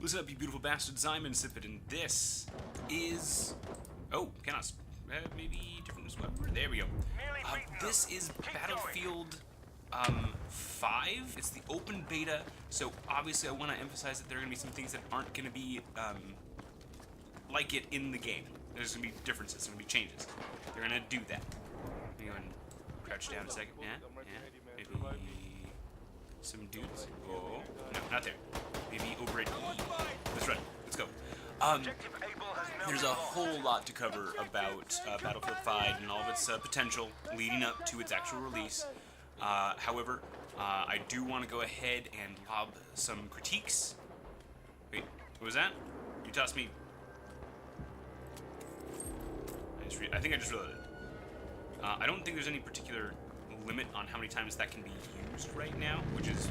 Listen up, you beautiful bastards. I'm Insipid, and this is... Oh, cannot... maybe different as well. There we go. This is Battlefield 5. It's the open beta, so obviously I want to emphasize that there are going to be some things that aren't going to be like it in the game. There's going to be differences, there's going to be changes. They're going to do that. Let me go and crouch down a second. Yeah. Maybe some dudes. Oh, no, not there. Maybe over at E. Let's run. Let's go. There's a whole lot to cover about Battlefield 5 and all of its potential leading up to its actual release. However, I do want to go ahead and lob some critiques. Wait, what was that? You tossed me. I think I just realized it. I don't think there's any particular limit on how many times that can be used right now, which is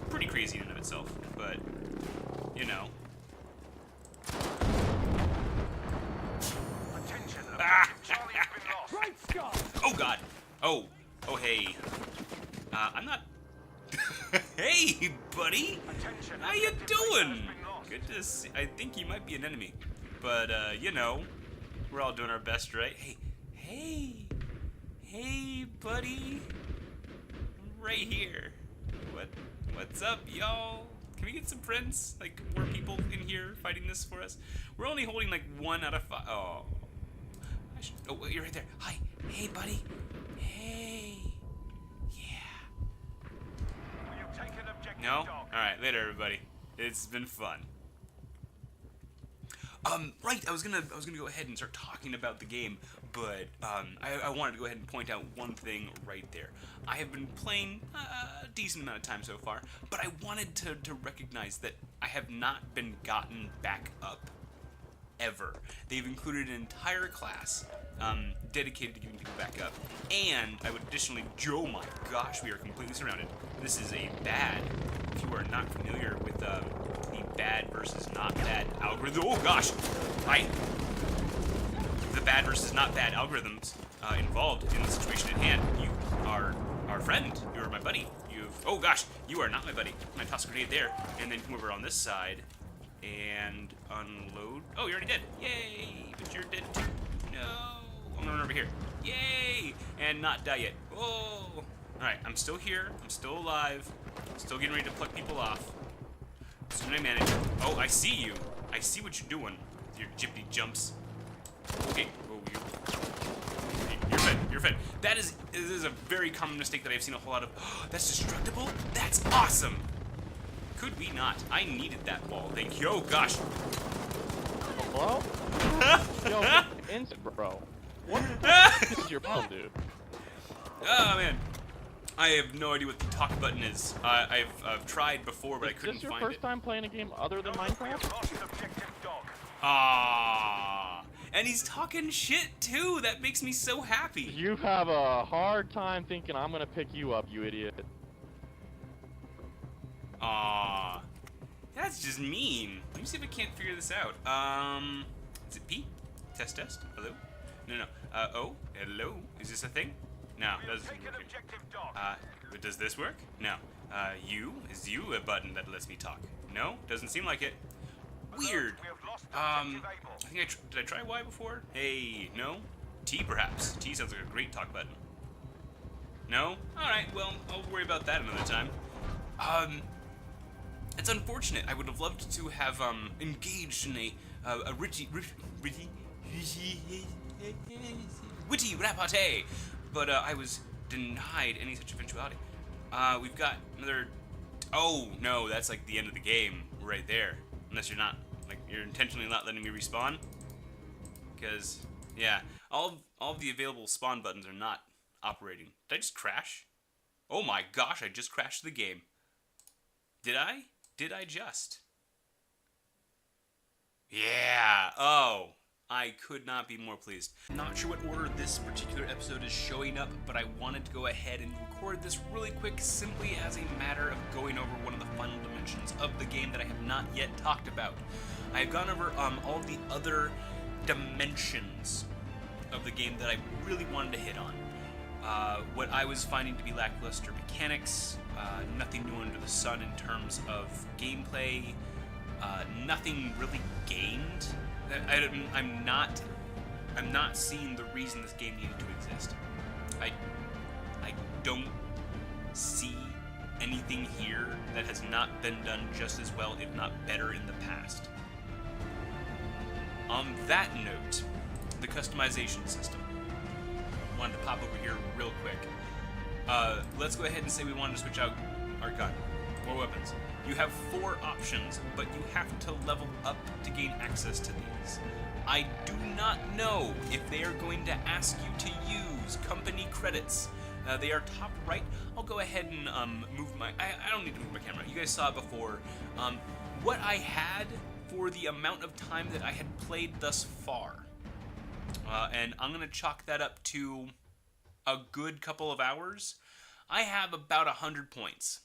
pretty crazy in and of itself, but, you know. Oh god! Oh, hey. I'm not... Hey, buddy! How you doing? Good to see... I think you might be an enemy, but, you know, we're all doing our best, right? Hey, buddy! I'm right here. What's up, y'all? Can we get some friends? Like, more people in here fighting this for us? We're only holding, like, 1 out of 5. Oh. Oh, you're right there. Hi. Hey, buddy. Hey. Yeah. No? Alright, later, everybody. It's been fun. Right, I was gonna go ahead and start talking about the game, but, I wanted to go ahead and point out one thing right there. I have been playing a decent amount of time so far, but I wanted to recognize that I have not been gotten back up. Ever. They've included an entire class dedicated to getting people back up, and I would additionally, oh my gosh, we are completely surrounded. This is a bad, if you are not familiar with the bad versus not bad algorithm. Oh gosh, the bad versus not bad algorithms involved in the situation at hand. You are our friend. You are my buddy. Oh gosh, you are not my buddy. I'm gonna toss a grenade there, and then come over on this side and unload. Oh, you're already dead. Yay! But you're dead too. No. I'm gonna run over here. Yay! And not die yet. Oh! Alright, I'm still here. I'm still alive. Still getting ready to pluck people off. As soon as I manage. Oh, I see you. I see what you're doing. Your jippy jumps. Okay. Oh, you're fed. You're fed. This is a very common mistake that I've seen a whole lot of. Oh, that's destructible? That's awesome! Could we not? I needed that ball. Thank you. Oh, gosh. Hello? Yo, instant, bro. What is your problem, dude? Oh, man. I have no idea what the talk button is. I've tried before, but I couldn't find it. Is this your first time playing a game other than Minecraft? And he's talking shit, too. That makes me so happy. You have a hard time thinking I'm gonna pick you up, you idiot. That's just mean. Let me see if I can't figure this out. Is it P? Test. Hello? No. Oh, hello? Is this a thing? No, it doesn't work. But does this work? No. Is you a button that lets me talk? No, doesn't seem like it. Weird. I think did I try Y before? Hey, no? T perhaps. T sounds like a great talk button. No? Alright, well, I'll worry about that another time. It's unfortunate. I would have loved to have engaged in a witty repartee, but I was denied any such eventuality. We've got another. Oh no, that's like the end of the game right there. Unless you're not, like, you're intentionally not letting me respawn. Because yeah, all of the available spawn buttons are not operating. Did I just crash? Oh my gosh, I just crashed the game. Did I? Did I just? Yeah. Oh, I could not be more pleased. Not sure what order this particular episode is showing up, but I wanted to go ahead and record this really quick simply as a matter of going over one of the final dimensions of the game that I have not yet talked about. I have gone over all the other dimensions of the game that I really wanted to hit on. What I was finding to be lackluster mechanics, nothing new under the sun in terms of gameplay, nothing really gained. I'm not seeing the reason this game needed to exist. I don't see anything here that has not been done just as well, if not better, in the past. On that note, the customization system. Wanted to pop over here real quick. Let's go ahead and say we wanted to switch out our gun. More weapons. You have 4 options, but you have to level up to gain access to these. I do not know if they are going to ask you to use company credits. They are top right. I'll go ahead and move my... I don't need to move my camera. You guys saw it before. What I had for the amount of time that I had played thus far. And I'm going to chalk that up to a good couple of hours. I have about 100 points.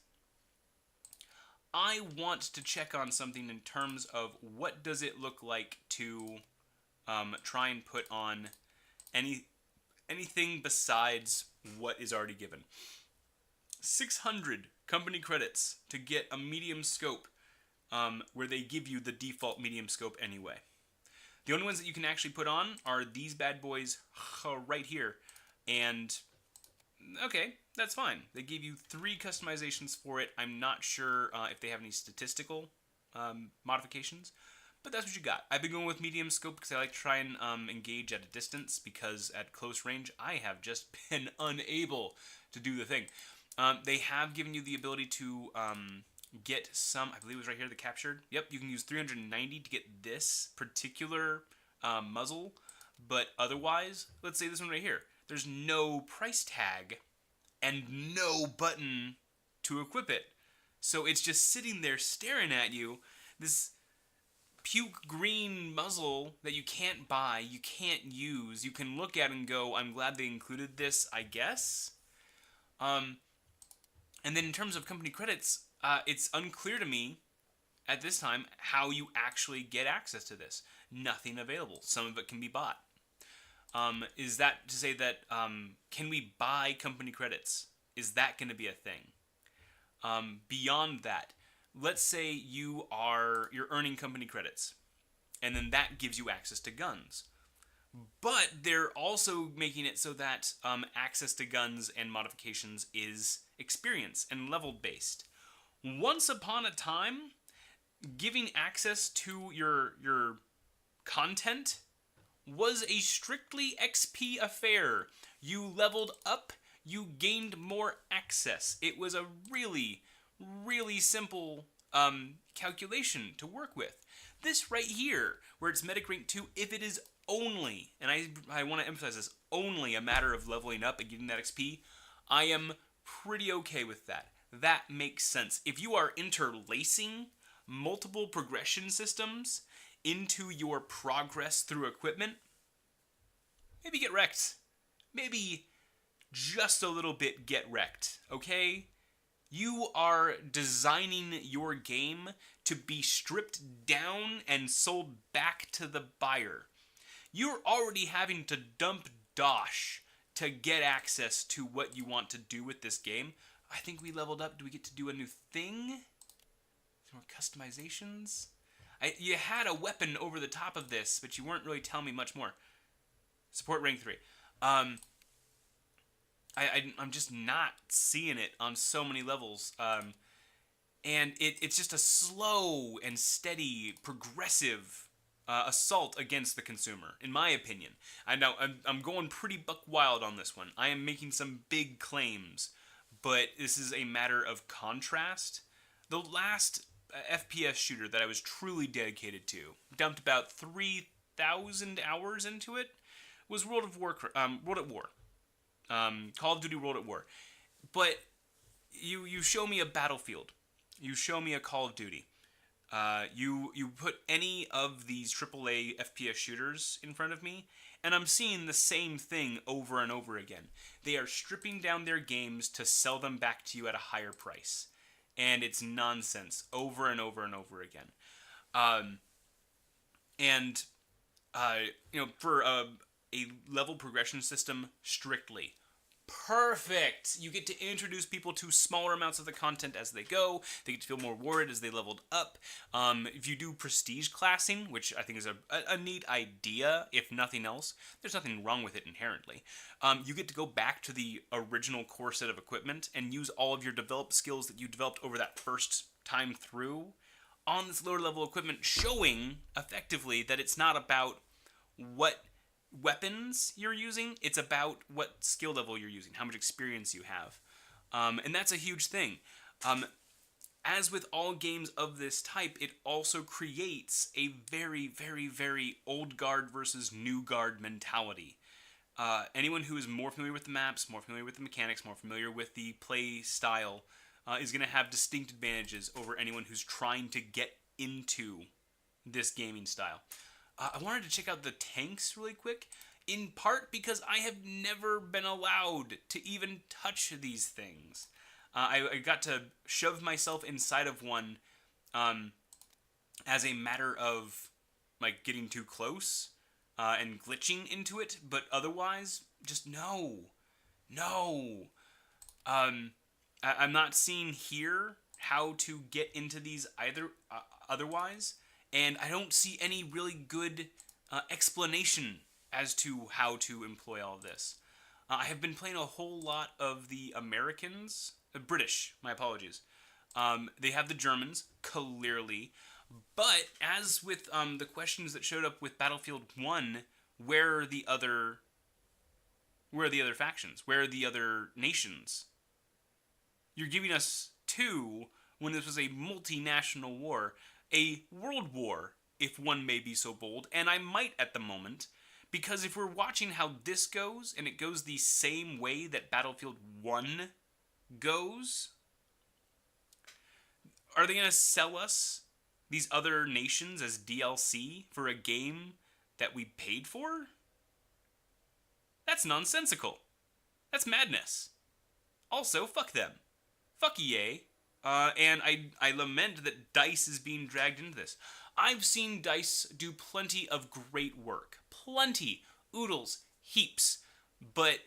I want to check on something in terms of what does it look like to try and put on anything besides what is already given. 600 company credits to get a medium scope, where they give you the default medium scope anyway. The only ones that you can actually put on are these bad boys right here. And, okay, that's fine. They gave you 3 customizations for it. I'm not sure if they have any statistical modifications, but that's what you got. I've been going with medium scope because I like to try and engage at a distance, because at close range, I have just been unable to do the thing. They have given you the ability to get some, I believe it was right here, the captured. Yep, you can use 390 to get this particular muzzle, but otherwise, let's say this one right here. There's no price tag and no button to equip it. So it's just sitting there staring at you. This puke green muzzle that you can't buy, you can't use, you can look at and go, I'm glad they included this, I guess. And then in terms of company credits, it's unclear to me at this time how you actually get access to this. Nothing available. Some of it can be bought. Is that to say that, can we buy company credits? Is that going to be a thing? Beyond that, let's say you're earning company credits, and then that gives you access to guns. But they're also making it so that access to guns and modifications is experience and level based. Once upon a time, giving access to your content was a strictly XP affair. You leveled up, you gained more access. It was a really, really simple calculation to work with. This right here, where it's Medic Rank 2, if it is only, and I want to emphasize this, only a matter of leveling up and getting that XP, I am pretty okay with that. That makes sense. If you are interlacing multiple progression systems into your progress through equipment, maybe get wrecked. Maybe just a little bit get wrecked, okay? You are designing your game to be stripped down and sold back to the buyer. You're already having to dump dosh to get access to what you want to do with this game. I think we leveled up. Do we get to do a new thing? More customizations? You had a weapon over the top of this, but you weren't really telling me much more. Support rank 3. I'm just not seeing it on so many levels. And it's just a slow and steady, progressive assault against the consumer, in my opinion. I know I'm going pretty buck wild on this one. I am making some big claims, but this is a matter of contrast. The last FPS shooter that I was truly dedicated to, dumped about 3,000 hours into it, was World at War. Call of Duty World at War. But you show me a Battlefield. You show me a Call of Duty. You put any of these AAA FPS shooters in front of me, and I'm seeing the same thing over and over again. They are stripping down their games to sell them back to you at a higher price. And it's nonsense over and over and over again. For a level progression system, strictly Perfect. You get to introduce people to smaller amounts of the content as they go. They get to feel more worried as they leveled up. If you do prestige classing, which I think is a neat idea, if nothing else, there's nothing wrong with it inherently. You get to go back to the original core set of equipment and use all of your developed skills that you developed over that first time through on this lower level equipment, showing effectively that it's not about what weapons you're using, it's about what skill level you're using, how much experience you have. And that's a huge thing. As with all games of this type, it also creates a very, very, very old guard versus new guard mentality. Anyone who is more familiar with the maps, more familiar with the mechanics, more familiar with the play style, is going to have distinct advantages over anyone who's trying to get into this gaming style. I wanted to check out the tanks really quick, in part because I have never been allowed to even touch these things. I got to shove myself inside of one as a matter of like getting too close and glitching into it, but otherwise, just no. I'm not seeing here how to get into these either otherwise. And I don't see any really good explanation as to how to employ all of this. I have been playing a whole lot of the British, my apologies. They have the Germans, clearly. But as with the questions that showed up with Battlefield 1, where are the other factions? Where are the other nations? You're giving us 2 when this was a multinational war. A world war, if one may be so bold, and I might at the moment, because if we're watching how this goes, and it goes the same way that Battlefield 1 goes, are they going to sell us these other nations as DLC for a game that we paid for? That's nonsensical. That's madness. Also, fuck them. Fuck EA. And I lament that DICE is being dragged into this. I've seen DICE do plenty of great work. Plenty. Oodles. Heaps. But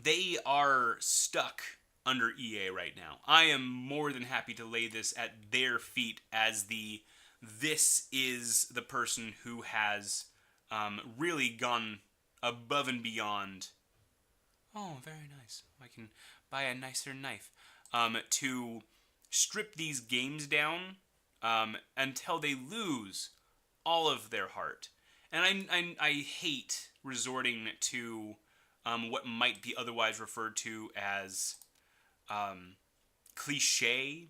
they are stuck under EA right now. I am more than happy to lay this at their feet as this is the person who has really gone above and beyond. Oh, very nice. I can buy a nicer knife. To strip these games down until they lose all of their heart. And I hate resorting to what might be otherwise referred to as cliche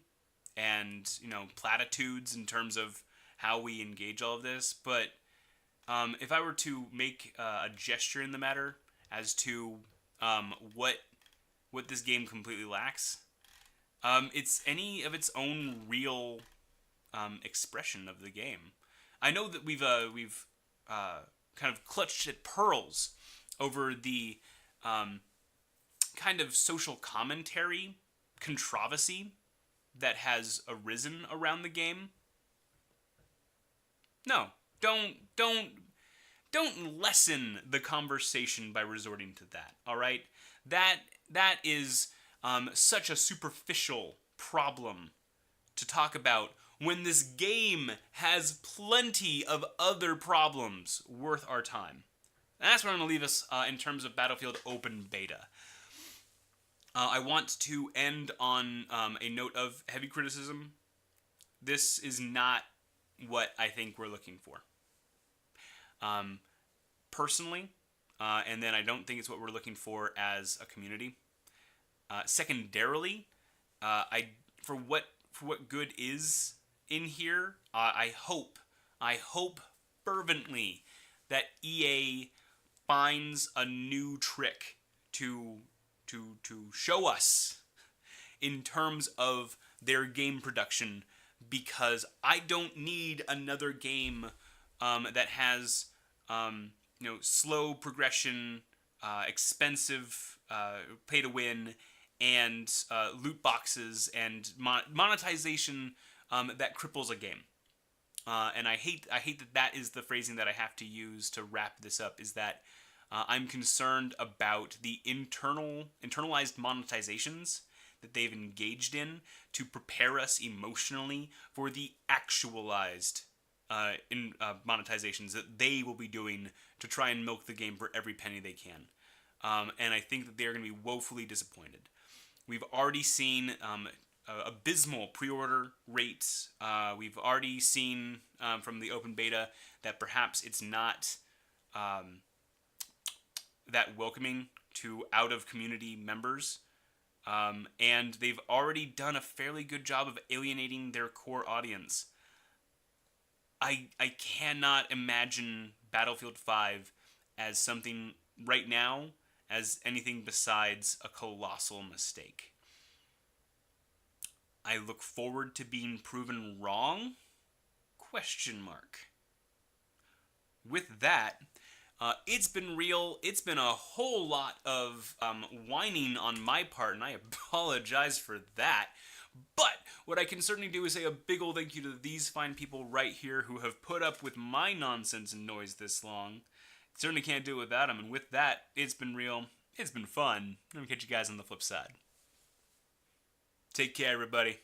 and, platitudes in terms of how we engage all of this. But if I were to make a gesture in the matter as to what this game completely lacks, it's any of its own real expression of the game. I know that we've kind of clutched at pearls over the kind of social commentary controversy that has arisen around the game. No, don't lessen the conversation by resorting to that. All right, that is such a superficial problem to talk about when this game has plenty of other problems worth our time. And that's where I'm going to leave us in terms of Battlefield Open Beta. I want to end on a note of heavy criticism. This is not what I think we're looking for. Personally, and then I don't think it's what we're looking for as a community. Secondarily, for what good is in here, I hope fervently that EA finds a new trick to show us in terms of their game production, because I don't need another game that has slow progression, expensive pay to win, and loot boxes and monetization that cripples a game. And I hate that is the phrasing that I have to use to wrap this up, is that I'm concerned about the internalized monetizations that they've engaged in to prepare us emotionally for the actualized monetizations that they will be doing to try and milk the game for every penny they can. And I think that they're going to be woefully disappointed. We've already seen abysmal pre-order rates. We've already seen from the open beta that perhaps it's not that welcoming to out-of-community members. And they've already done a fairly good job of alienating their core audience. I cannot imagine Battlefield 5 as something right now as anything besides a colossal mistake. I look forward to being proven wrong? Question mark. With that, it's been real. It's been a whole lot of whining on my part, and I apologize for that. But what I can certainly do is say a big ol' thank you to these fine people right here who have put up with my nonsense and noise this long. Certainly can't do it without them. And with that, it's been real. It's been fun. I'm going to catch you guys on the flip side. Take care, everybody.